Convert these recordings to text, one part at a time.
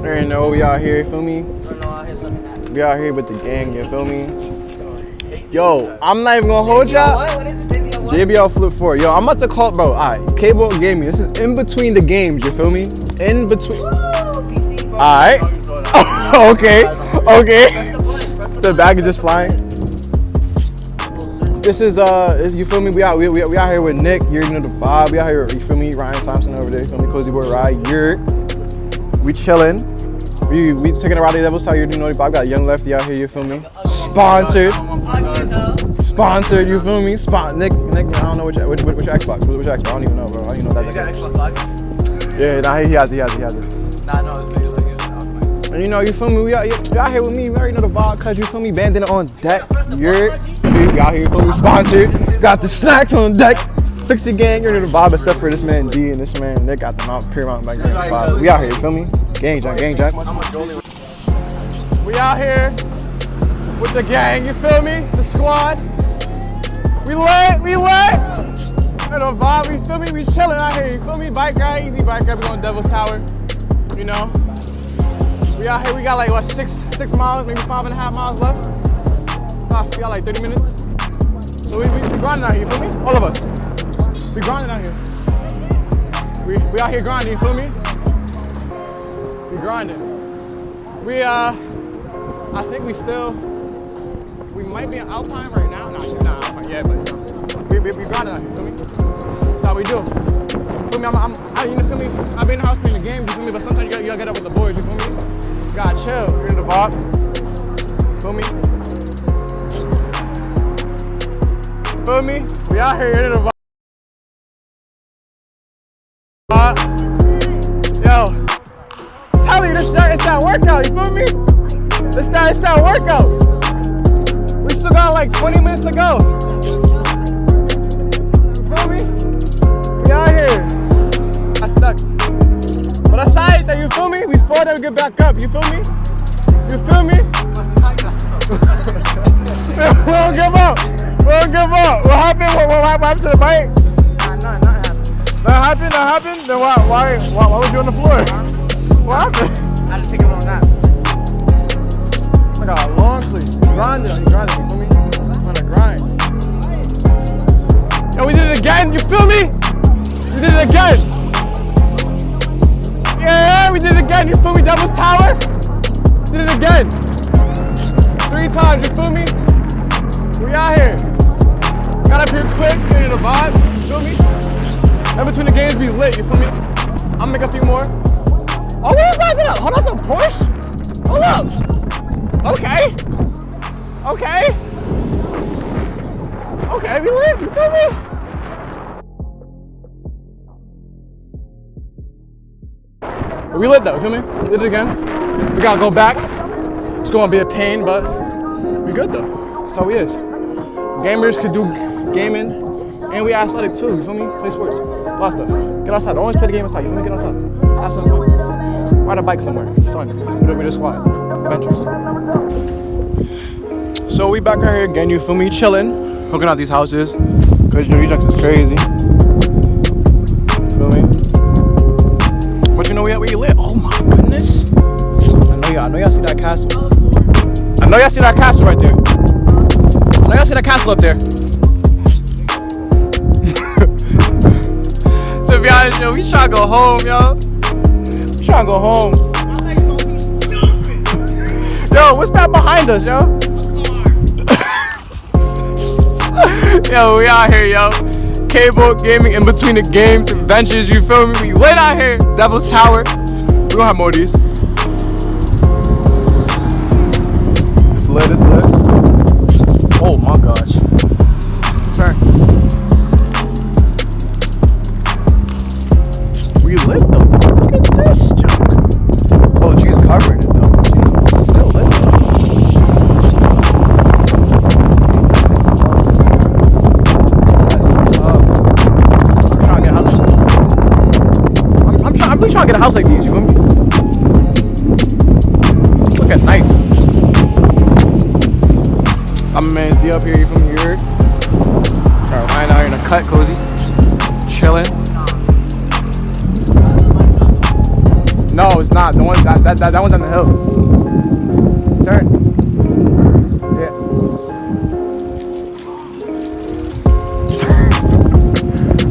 You know we out here, you feel me? We out here with the gang, you feel me? Yo, I'm not even gonna hold y'all. What is it, JBL? JBL Flip 4. Yo, I'm about to call, bro. Alright, Cable Gaming. This is in between the games, you feel me? In between. PC, bro. Alright. Okay. The bag is just flying. This is you feel me? We out here with Nick. You're the vibe. We out here, you feel me? Ryan Thompson over there. You feel me? CozyBoyRy. We chilling. We taking a ride to the Devil's Tower. You know the vibe. Got YoungLeftD out here. You feel me? Sponsored. You feel me? Nick. I don't know which Xbox. Which Xbox? I don't even know, bro. I don't even know that. You got Xbox Live? Yeah, nah, he has it. Nah, no, it's maybe like it. And you know, you feel me? We out here with me. We already know the vibe, cause you feel me? Bandana on deck. You're out here, you feel me? Sponsored. Got the snacks on deck. Fix the gang. You're in the vibe, except for this man D and this man Nick got the Pure Mountain Bike. We out here, you feel me? Gang jack. We out here with the gang, you feel me? The squad. We lit. In the vibe, you feel me? We chilling out here, you feel me? Bike ride, easy bike ride. We going Devil's Tower, you know? We out here, we got like what, 6 miles, maybe 5.5 miles left. We got like 30 minutes. So we grinding out here, you feel me? All of us. We grinding out here. We out here grinding, you feel me? We grinding. I think we might be in Alpine right now. Nah, Alpine yet, but we grinding out here, you feel me? That's how we do. Feel me? You feel me? I've been in the house playing the game, you feel me? But sometimes you gotta get up with the boys, you feel me? You gotta chill. You're in the vibe. Feel me? We out here in the vibe. Yo, tell you, it's that workout, you feel me? It's that workout. We still got like 20 minutes to go. You feel me? We out here. I stuck. But aside that, you feel me? We fall down, we get back up, you feel me? You feel me? We don't give up. What happened? What happened to the bike? Nothing happened. Then why was you on the floor? What happened? I had to take a little nap. I got a long sleep. Grinding, you feel me? I'm on a grind. Yo, we did it again, you feel me? We did it again. Yeah, we did it again, you feel me? Devil's Tower. Did it again. 3 times, you feel me? We out here. Got up here quick, in the vibe, you feel me? In between the games, be lit, you feel me? I'll make a few more. Oh, what is that? Hold on, that's a Porsche? Hold up. Okay, we lit, you feel me? We lit though, you feel me? Did it again. We gotta go back. It's gonna be a pain, but we good though. That's how we is. Gamers could do gaming, and we athletic too, you feel me? Play sports, a lot of stuff. Get outside, don't always play the game outside, you feel me? Get outside, have some fun. Ride a bike somewhere, it's fun. We just squad, adventures. So we back out here again, you feel me? Chilling, hooking out these houses, cause you know these junk is crazy. Feel me? But you know we lit. Oh my goodness! I know y'all see that castle. I know y'all see that castle right there. I know y'all see that castle up there. To be honest, yo, we trying to go home, yo. We trying to go home. Yo, what's that behind us, yo? Yo, we out here, yo. Cable gaming in between the games, adventures, you feel me? We lit out here. Devil's Tower. We're gonna have more of these. It's lit. Oh my gosh. Turn. We lit though. Look at this junk. Oh, she's covering it though. It's still lit though. I'm really trying to get a house like these, you feel me? Look at nice. I'm a man's D up here, you feel me? You're lying out here in a cut, cozy. Chilling. No, it's Nah, the one that one's on the hill. Turn. Yeah.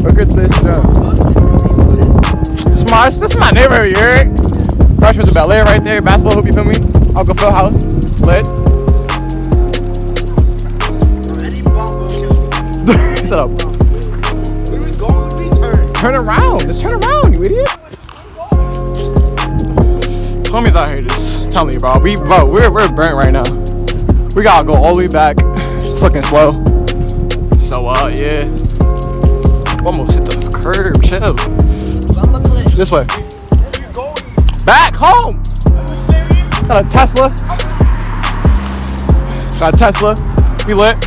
Look at this shit. Smart. This is my neighborhood, you heard? Fresh with the Bel Air right there. Basketball hoop, you feel me? Uncle Phil house. Lit. Shut up. Turn around. Just turn around, you idiot. Homies out here just telling me, bro. We're burnt right now. We gotta go all the way back. It's looking slow. So yeah. Almost hit the curb. Chill. This way. Back home. Got a Tesla. Got a Tesla. We lit.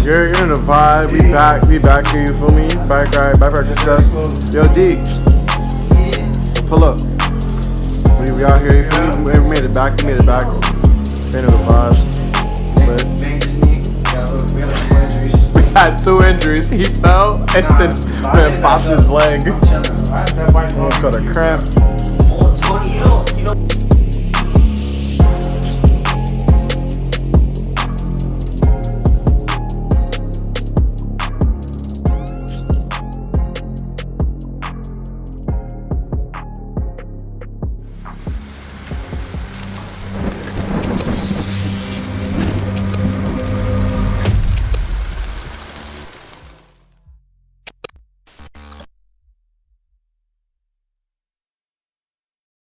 You're in the vibe. We back here. You feel me? Bike ride just us. Yo D, pull up. We out here. You feel me? We made it back. We in the vibe. We had 2 injuries. He fell and then popped his leg. Got a cramp.